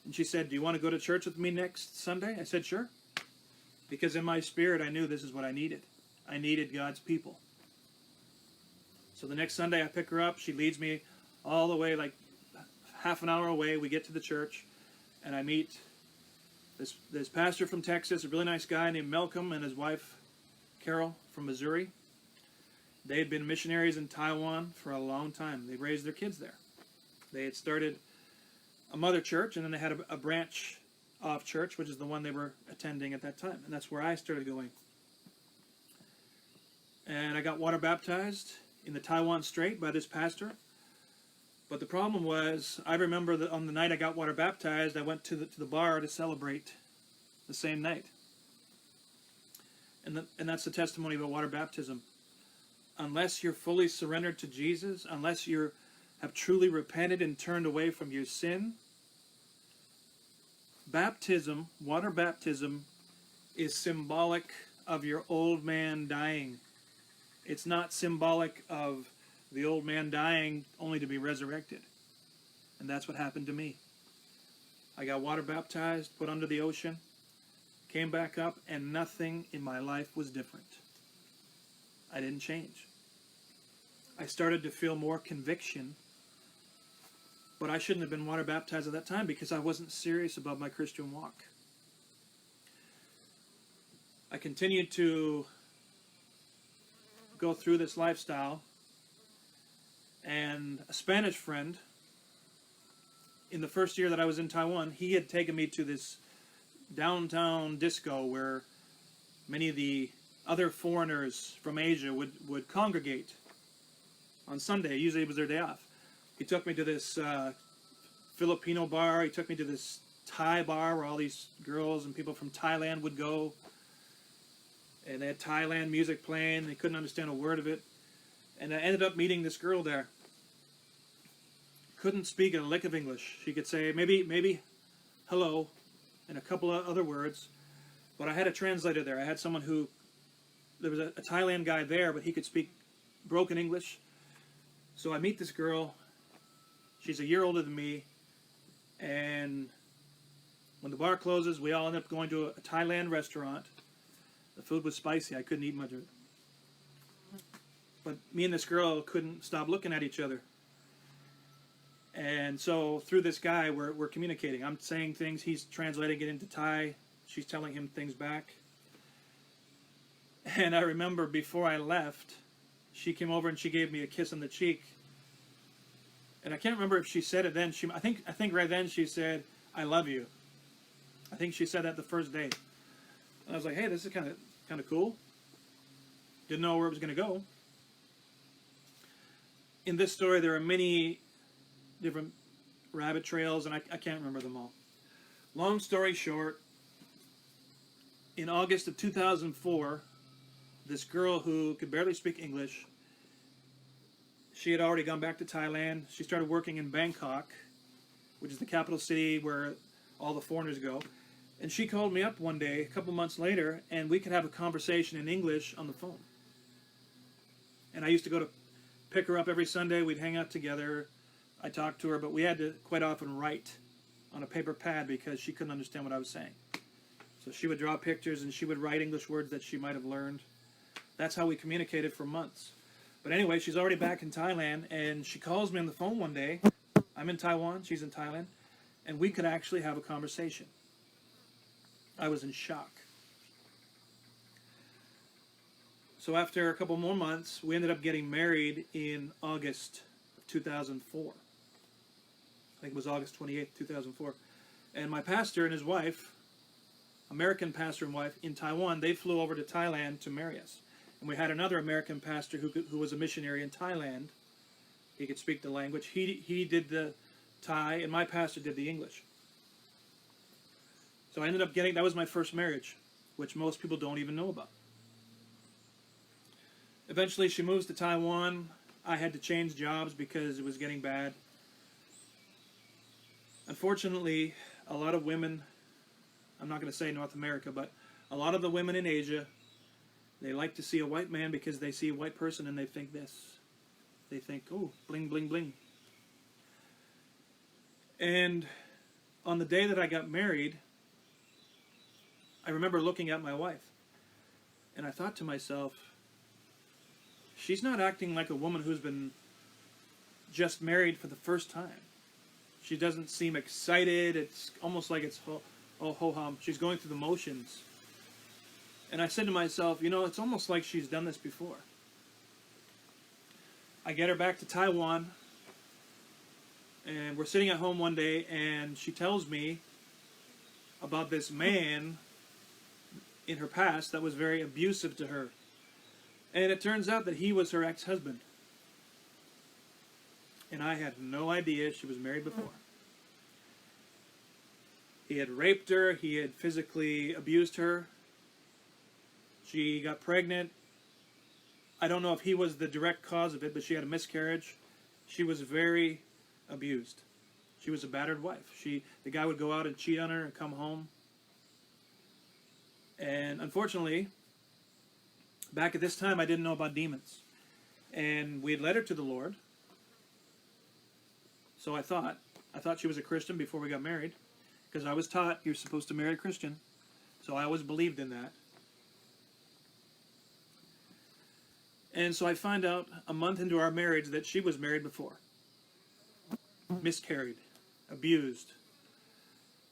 And she said, do you want to go to church with me next Sunday? I said, sure. Because in my spirit, I knew this is what I needed. I needed God's people. So the next Sunday, I pick her up. She leads me all the way, like half an hour away. We get to the church, and I meet this pastor from Texas, a really nice guy named Malcolm, and his wife, Carol, from Missouri. They had been missionaries in Taiwan for a long time. They raised their kids there. They had started a mother church, and then they had a branch off church, which is the one they were attending at that time. And that's where I started going. And I got water baptized in the Taiwan Strait by this pastor. But the problem was, I remember that on the night I got water baptized, I went to the bar to celebrate the same night. And that's the testimony about water baptism. Unless you're fully surrendered to Jesus, unless you have truly repented and turned away from your sin, baptism, water baptism, is symbolic of your old man dying. It's not symbolic of the old man dying only to be resurrected. And that's what happened to me. I got water baptized, put under the ocean, came back up, and nothing in my life was different. I didn't change. I started to feel more conviction, but I shouldn't have been water baptized at that time because I wasn't serious about my Christian walk. I continued to go through this lifestyle, and a Spanish friend, in the first year that I was in Taiwan, he had taken me to this downtown disco where many of the other foreigners from Asia would congregate on Sunday. Usually it was their day off. He took me to this Filipino bar. He took me to this Thai bar where all these girls and people from Thailand would go. And they had Thailand music playing. They couldn't understand a word of it. And I ended up meeting this girl there. Couldn't speak a lick of English. She could say maybe hello and a couple of other words. But I had a translator there. I had someone there was a Thailand guy there, but he could speak broken English. So I meet this girl. She's a year older than me. And when the bar closes, we all end up going to a Thailand restaurant. The food was spicy. I couldn't eat much of it. But me and this girl couldn't stop looking at each other. And so through this guy, we're communicating. I'm saying things. He's translating it into Thai. She's telling him things back. And I remember before I left, she came over and she gave me a kiss on the cheek. And I can't remember if she said it then. I think right then she said, "I love you." I think she said that the first day. And I was like, hey, this is kind of cool. Didn't know where it was going to go. In this story, there are many different rabbit trails, and I can't remember them all. Long story short, in August of 2004, this girl who could barely speak English, she had already gone back to Thailand. She started working in Bangkok, which is the capital city where all the foreigners go. And she called me up one day, a couple months later, and we could have a conversation in English on the phone. And I used to go to pick her up every Sunday. We'd hang out together. I talked to her, but we had to quite often write on a paper pad because she couldn't understand what I was saying. So she would draw pictures and she would write English words that she might have learned. That's how we communicated for months. But anyway, she's already back in Thailand, and she calls me on the phone one day. I'm in Taiwan, she's in Thailand, and we could actually have a conversation. I was in shock. So after a couple more months, we ended up getting married in August of 2004. I think it was August 28th, 2004. And my pastor and his wife, American pastor and wife in Taiwan, they flew over to Thailand to marry us. And we had another American pastor who was a missionary in Thailand. He could speak the language. He did the Thai, and my pastor did the English. So I ended up that was my first marriage, which most people don't even know about. Eventually she moves to Taiwan. I had to change jobs because it was getting bad. Unfortunately, a lot of women, I'm not going to say North America, but a lot of the women in Asia, they like to see a white man because they see a white person and they think this. They think, oh, bling, bling, bling. And on the day that I got married, I remember looking at my wife, and I thought to myself, she's not acting like a woman who's been just married for the first time. She doesn't seem excited. It's almost like it's ho-hum. She's going through the motions. And I said to myself, it's almost like she's done this before. I get her back to Taiwan, and we're sitting at home one day, and she tells me about this man in her past that was very abusive to her. And it turns out that he was her ex-husband. And I had no idea she was married before. He had raped her. He had physically abused her. She got pregnant. I don't know if he was the direct cause of it, but she had a miscarriage. She was very abused. She was a battered wife. The guy would go out and cheat on her and come home. And unfortunately, back at this time, I didn't know about demons. And we had led her to the Lord. So I thought she was a Christian before we got married, because I was taught you're supposed to marry a Christian. So I always believed in that. And so I find out a month into our marriage that she was married before. Miscarried. Abused.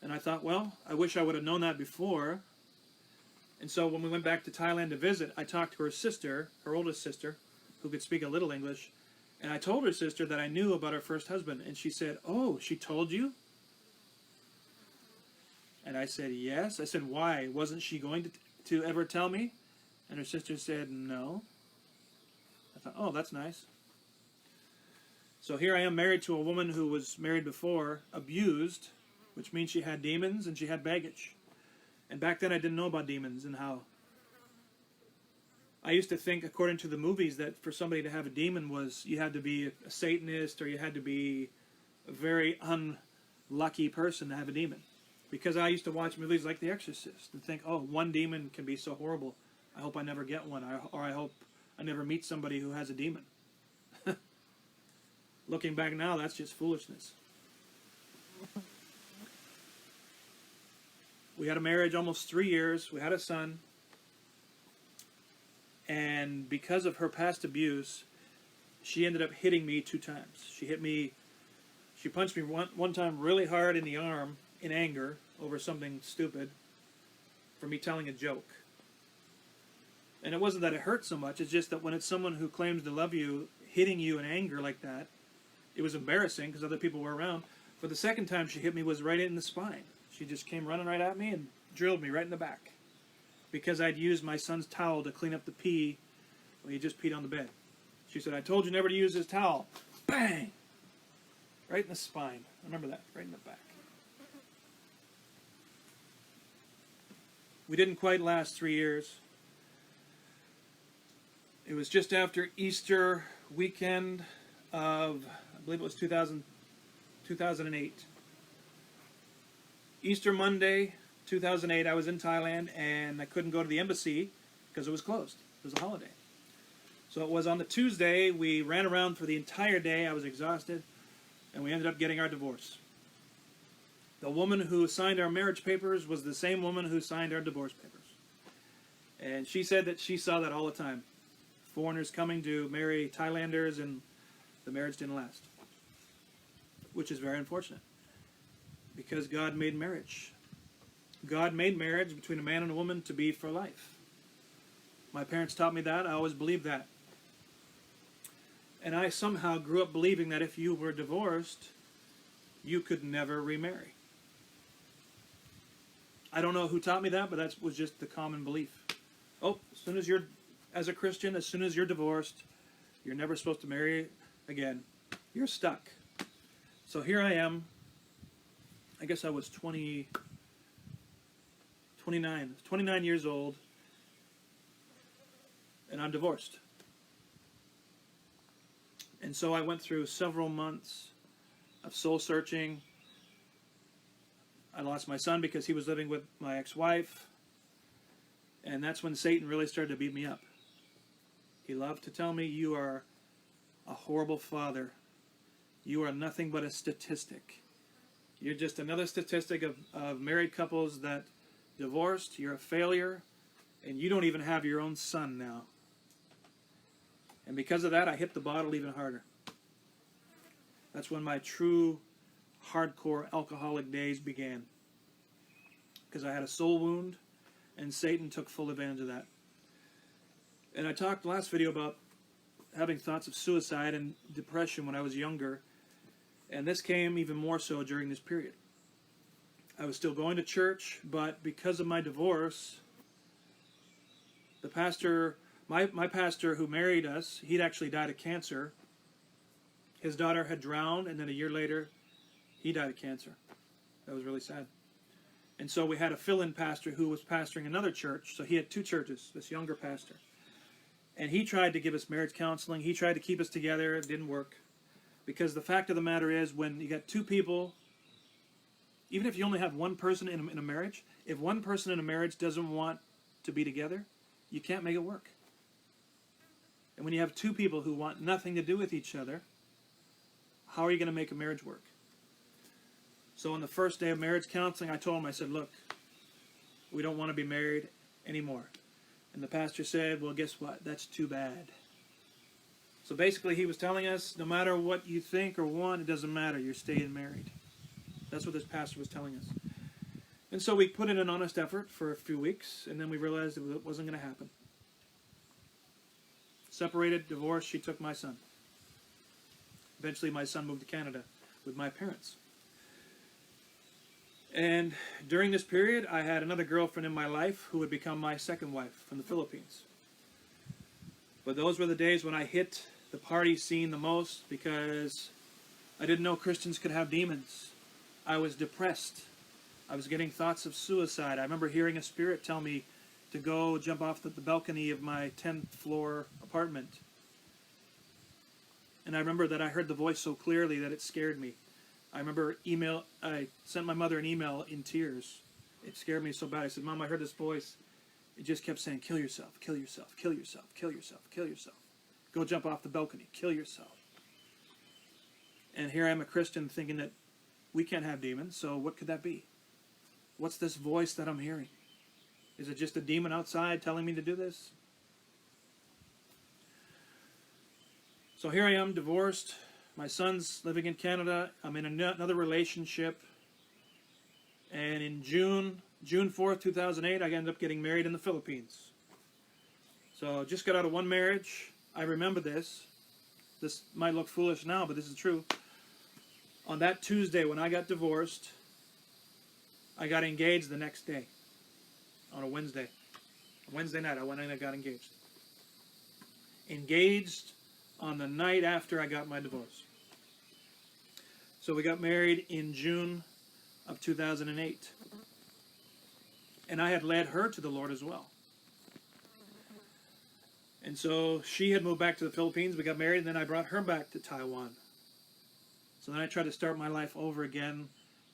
And I thought, well, I wish I would have known that before. And so when we went back to Thailand to visit, I talked to her sister, her oldest sister, who could speak a little English. And I told her sister that I knew about her first husband. And she said, oh, she told you? And I said, yes. I said, why? Wasn't she going to ever tell me? And her sister said, no. I thought, oh, that's nice. So here I am married to a woman who was married before, abused, which means she had demons and she had baggage. And back then I didn't know about demons and how. I used to think, according to the movies, that for somebody to have a demon was you had to be a Satanist or you had to be a very unlucky person to have a demon. Because I used to watch movies like The Exorcist and think, oh, one demon can be so horrible. I hope I never get one, or I hope I never meet somebody who has a demon. Looking back now, that's just foolishness. We had a marriage almost 3 years. We had a son. And because of her past abuse, she ended up hitting me 2 times. She punched me one time really hard in the arm in anger over something stupid for me telling a joke. And it wasn't that it hurt so much, it's just that when it's someone who claims to love you hitting you in anger like that, it was embarrassing because other people were around. For the second time she hit me was right in the spine. She just came running right at me and drilled me right in the back because I'd used my son's towel to clean up the pee when he just peed on the bed. She said, I told you never to use this towel. Bang! Right in the spine. Remember that, right in the back. We didn't quite last 3 years. It was just after Easter weekend of, I believe it was 2008. Easter Monday, 2008, I was in Thailand and I couldn't go to the embassy because it was closed. It was a holiday. So it was on the Tuesday. We ran around for the entire day. I was exhausted. And we ended up getting our divorce. The woman who signed our marriage papers was the same woman who signed our divorce papers. And she said that she saw that all the time. foreigners coming to marry Thailanders, and the marriage didn't last, which is very unfortunate, because God made marriage. God made marriage between a man and a woman to be for life. My parents taught me that. I always believed that. And I somehow grew up believing that if you were divorced, you could never remarry. I don't know who taught me that, but that was just the common belief. Oh, as a Christian, as soon as you're divorced, you're never supposed to marry again. You're stuck. So here I am. I guess I was 29 years old, and I'm divorced. And so I went through several months of soul searching. I lost my son because he was living with my ex-wife. And that's when Satan really started to beat me up. He loved to tell me, you are a horrible father. You are nothing but a statistic. You're just another statistic of married couples that divorced. You're a failure. And you don't even have your own son now. And because of that, I hit the bottle even harder. That's when my true hardcore alcoholic days began. Because I had a soul wound, and Satan took full advantage of that. And I talked last video about having thoughts of suicide and depression when I was younger. And this came even more so during this period. I was still going to church, but because of my divorce, the pastor, my pastor who married us, he'd actually died of cancer. His daughter had drowned, and then a year later, he died of cancer. That was really sad. And so we had a fill-in pastor who was pastoring another church. So he had two churches, this younger pastor. And he tried to give us marriage counseling. He tried to keep us together. It didn't work. Because the fact of the matter is, when you got two people, even if you only have one person in a marriage, if one person in a marriage doesn't want to be together, you can't make it work. And when you have two people who want nothing to do with each other, how are you going to make a marriage work? So on the first day of marriage counseling, I told him, I said, look, we don't want to be married anymore. And the pastor said, well, guess what? That's too bad. So basically he was telling us, no matter what you think or want, it doesn't matter. You're staying married. That's what this pastor was telling us. And so we put in an honest effort for a few weeks, and then we realized it wasn't going to happen. Separated, divorced, she took my son. Eventually my son moved to Canada with my parents. And during this period, I had another girlfriend in my life who would become my second wife from the Philippines. But those were the days when I hit the party scene the most, because I didn't know Christians could have demons. I was depressed. I was getting thoughts of suicide. I remember hearing a spirit tell me to go jump off the balcony of my 10th floor apartment. And I remember that I heard the voice so clearly that it scared me. I remember I sent my mother an email in tears. It scared me so bad. I said, Mom, I heard this voice. It just kept saying, kill yourself, kill yourself, kill yourself, kill yourself, kill yourself. Go jump off the balcony, kill yourself. And here I am, a Christian, thinking that we can't have demons, so what could that be? What's this voice that I'm hearing? Is it just a demon outside telling me to do this? So here I am, divorced. My son's living in Canada. I'm in another relationship. And in June 4th, 2008, I ended up getting married in the Philippines. So just got out of one marriage. I remember this. This might look foolish now, but this is true. On that Tuesday when I got divorced, I got engaged the next day. On a Wednesday. Wednesday night, I went in and I got engaged. Engaged on the night after I got my divorce. So we got married in June of 2008. And I had led her to the Lord as well. And so she had moved back to the Philippines. We got married, and then I brought her back to Taiwan. So then I tried to start my life over again,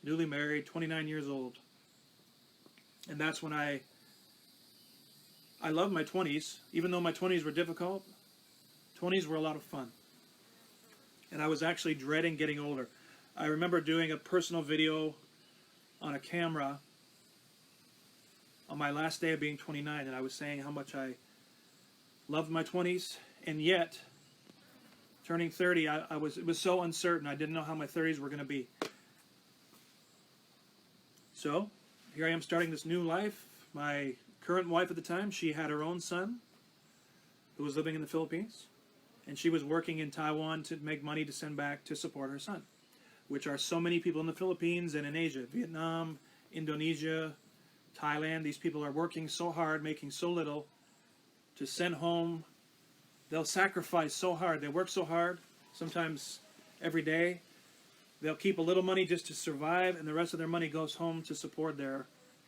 newly married, 29 years old. And that's when I loved my 20s. Even though my 20s were difficult, 20s were a lot of fun. And I was actually dreading getting older. I remember doing a personal video on a camera on my last day of being 29, and I was saying how much I loved my 20s And yet, turning 30, it was so uncertain. I didn't know how my 30s were going to be. So, here I am starting this new life. My current wife at the time, she had her own son who was living in the Philippines. And she was working in Taiwan to make money to send back to support her son, which are so many people in the Philippines and in Asia, Vietnam, Indonesia, Thailand. These people are working so hard, making so little to send home. They'll sacrifice so hard. They work so hard, sometimes every day. They'll keep a little money just to survive, and the rest of their money goes home to support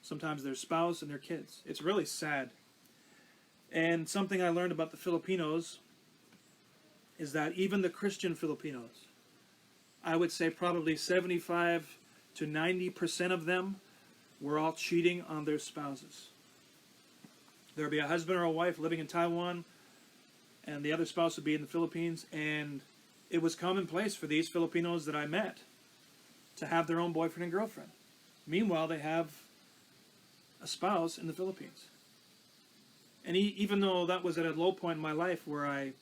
sometimes their spouse and their kids. It's really sad. And something I learned about the Filipinos is that even the Christian Filipinos, I would say probably 75 to 90% of them were all cheating on their spouses. There would be a husband or a wife living in Taiwan, and the other spouse would be in the Philippines, and it was commonplace for these Filipinos that I met to have their own boyfriend and girlfriend. Meanwhile, they have a spouse in the Philippines. And even though that was at a low point in my life where I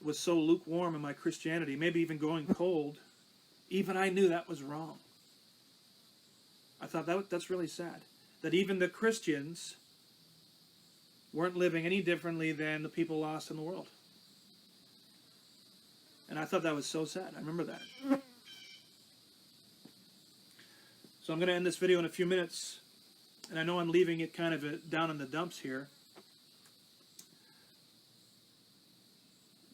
was so lukewarm in my Christianity, maybe even going cold, even I knew that was wrong. I thought that's really sad. That even the Christians weren't living any differently than the people lost in the world. And I thought that was so sad. I remember that. So I'm going to end this video in a few minutes. And I know I'm leaving it kind of down in the dumps here.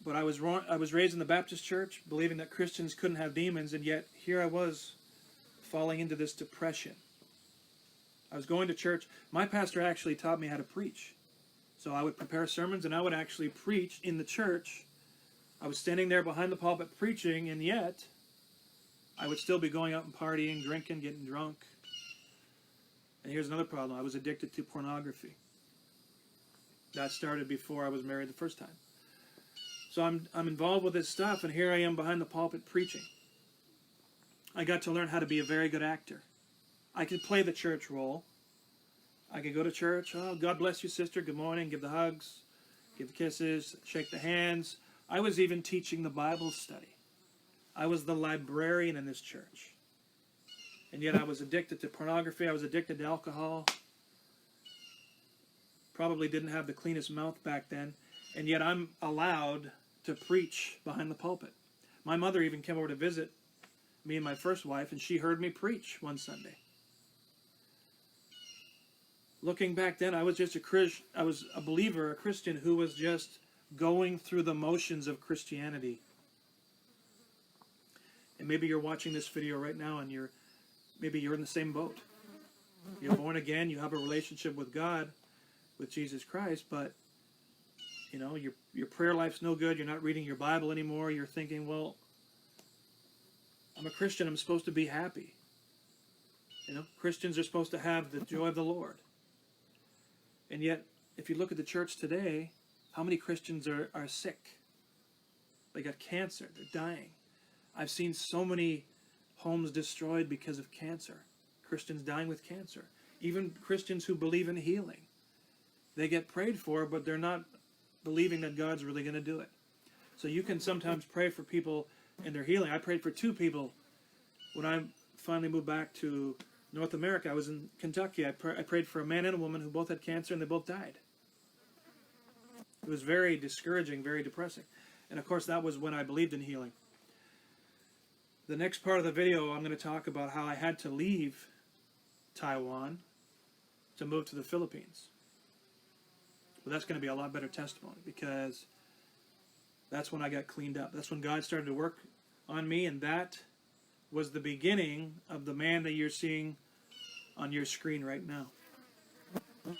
But I was raised in the Baptist church, believing that Christians couldn't have demons, and yet here I was falling into this depression. I was going to church. My pastor actually taught me how to preach. So I would prepare sermons, and I would actually preach in the church. I was standing there behind the pulpit preaching, and yet I would still be going out and partying, drinking, getting drunk. And here's another problem. I was addicted to pornography. That started before I was married the first time. So I'm involved with this stuff, and here I am behind the pulpit preaching. I got to learn how to be a very good actor. I could play the church role. I could go to church. Oh, God bless you, sister. Good morning. Give the hugs, give the kisses, shake the hands. I was even teaching the Bible study. I was the librarian in this church. And yet I was addicted to pornography. I was addicted to alcohol. Probably didn't have the cleanest mouth back then. And yet I'm allowed to preach behind the pulpit. My mother even came over to visit me and my first wife, and she heard me preach one Sunday. Looking back then, I was just I was a believer, a Christian who was just going through the motions of Christianity. And maybe you're watching this video right now, and maybe you're in the same boat. You're born again, you have a relationship with God, with Jesus Christ, but you know, your prayer life's no good. You're not reading your Bible anymore. You're thinking, well, I'm a Christian. I'm supposed to be happy. You know, Christians are supposed to have the joy of the Lord. And yet, if you look at the church today, how many Christians are sick? They got cancer. They're dying. I've seen so many homes destroyed because of cancer. Christians dying with cancer. Even Christians who believe in healing. They get prayed for, but they're not believing that God's really going to do it. So you can sometimes pray for people in their healing. I prayed for 2 people when I finally moved back to North America. I was in Kentucky. I prayed for a man and a woman who both had cancer, and they both died. It was very discouraging, very depressing. And of course, that was when I believed in healing. The next part of the video, I'm going to talk about how I had to leave Taiwan to move to the Philippines. But that's going to be a lot better testimony, because that's when I got cleaned up. That's when God started to work on me, and that was the beginning of the man that you're seeing on your screen right now.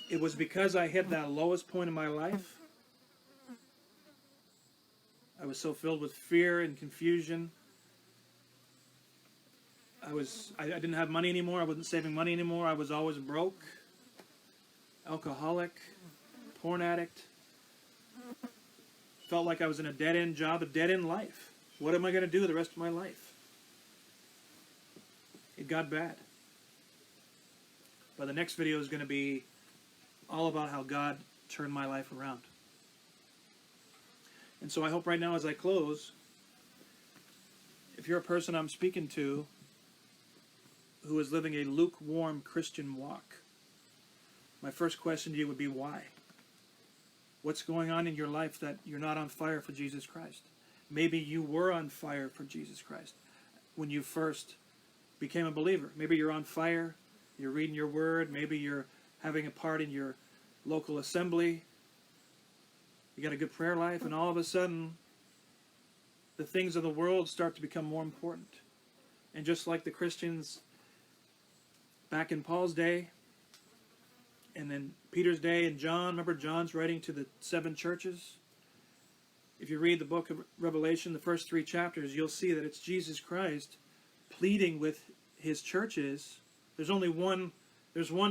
It was because I hit that lowest point in my life. I was so filled with fear and confusion. I didn't have money anymore. I wasn't saving money anymore. I was always broke, alcoholic, porn addict. Felt like I was in a dead-end job, a dead-end life. What am I going to do the rest of my life? It got bad. But the next video is going to be all about how God turned my life around. And so I hope right now as I close, if you're a person I'm speaking to who is living a lukewarm Christian walk, my first question to you would be why? What's going on in your life that you're not on fire for Jesus Christ? Maybe you were on fire for Jesus Christ when you first became a believer. Maybe you're on fire, you're reading your word, maybe you're having a part in your local assembly, you got a good prayer life, and all of a sudden the things of the world start to become more important. And just like the Christians back in Paul's day, and then Peter's day, and John, remember John's writing to the 7 churches? If you read the book of Revelation, the first 3 chapters, you'll see that it's Jesus Christ pleading with his churches. There's one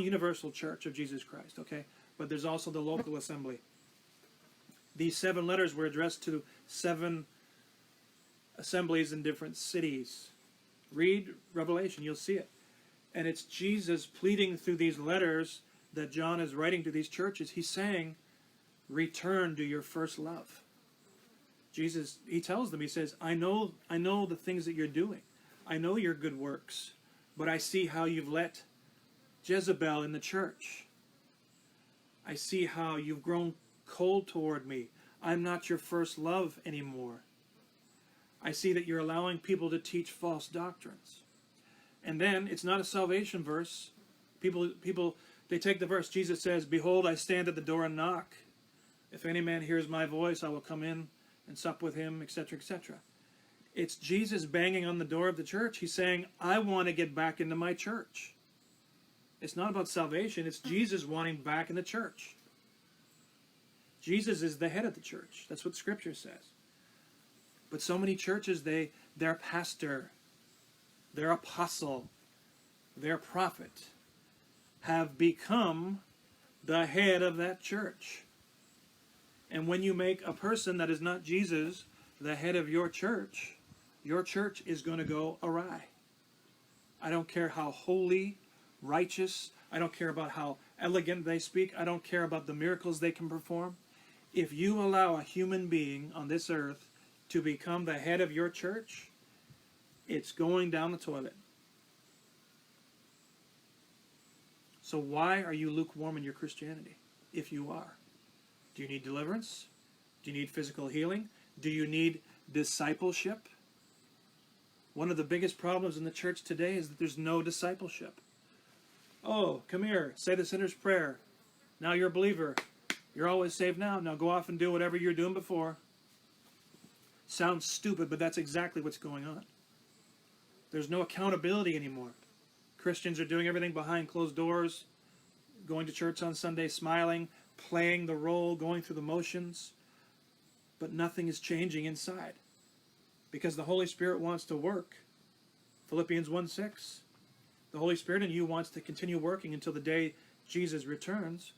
universal church of Jesus Christ, okay? But there's also the local assembly. These 7 letters were addressed to 7 assemblies in different cities. Read Revelation, you'll see it. And it's Jesus pleading through these letters that John is writing to these churches. He's saying, return to your first love. Jesus, he tells them, he says, I know the things that you're doing. I know your good works, but I see how you've let Jezebel in the church. I see how you've grown cold toward me. I'm not your first love anymore. I see that you're allowing people to teach false doctrines. And then, it's not a salvation verse. People, they take the verse. Jesus says, behold, I stand at the door and knock. If any man hears my voice, I will come in and sup with him, etc., etc. It's Jesus banging on the door of the church. He's saying, I want to get back into my church. It's not about salvation. It's Jesus wanting back in the church. Jesus is the head of the church. That's what Scripture says. But so many churches, their pastor, their apostle, their prophet have become the head of that church. And when you make a person that is not Jesus the head of your church is going to go awry. I don't care how holy, righteous, I don't care about how elegant they speak, I don't care about the miracles they can perform. If you allow a human being on this earth to become the head of your church, it's going down the toilet. So why are you lukewarm in your Christianity, if you are? Do you need deliverance? Do you need physical healing? Do you need discipleship? One of the biggest problems in the church today is that there's no discipleship. Oh, come here, say the sinner's prayer. Now you're a believer. You're always saved now. Now go off and do whatever you're doing before. Sounds stupid, but that's exactly what's going on. There's no accountability anymore. Christians are doing everything behind closed doors, going to church on Sunday, smiling, playing the role, going through the motions, but nothing is changing inside because the Holy Spirit wants to work. Philippians 1:6. The Holy Spirit in you wants to continue working until the day Jesus returns.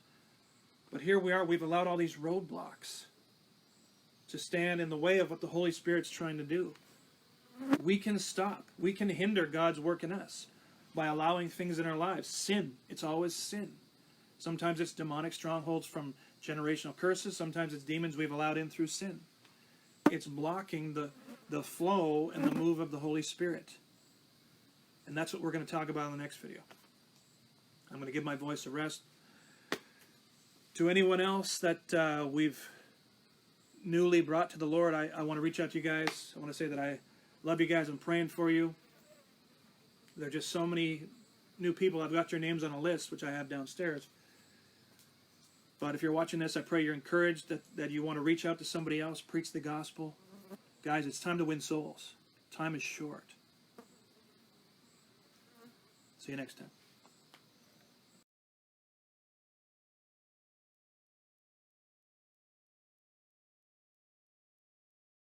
But here we are, we've allowed all these roadblocks to stand in the way of what the Holy Spirit's trying to do. We can stop. We can hinder God's work in us by allowing things in our lives. Sin. It's always sin. Sometimes it's demonic strongholds from generational curses. Sometimes it's demons we've allowed in through sin. It's blocking the flow and the move of the Holy Spirit. And that's what we're going to talk about in the next video. I'm going to give my voice a rest. To anyone else that we've newly brought to the Lord, I want to reach out to you guys. I want to say that I love you guys. I'm praying for you. There are just so many new people. I've got your names on a list, which I have downstairs. But if you're watching this, I pray you're encouraged, that you want to reach out to somebody else, preach the gospel. Guys, it's time to win souls. Time is short. See you next time.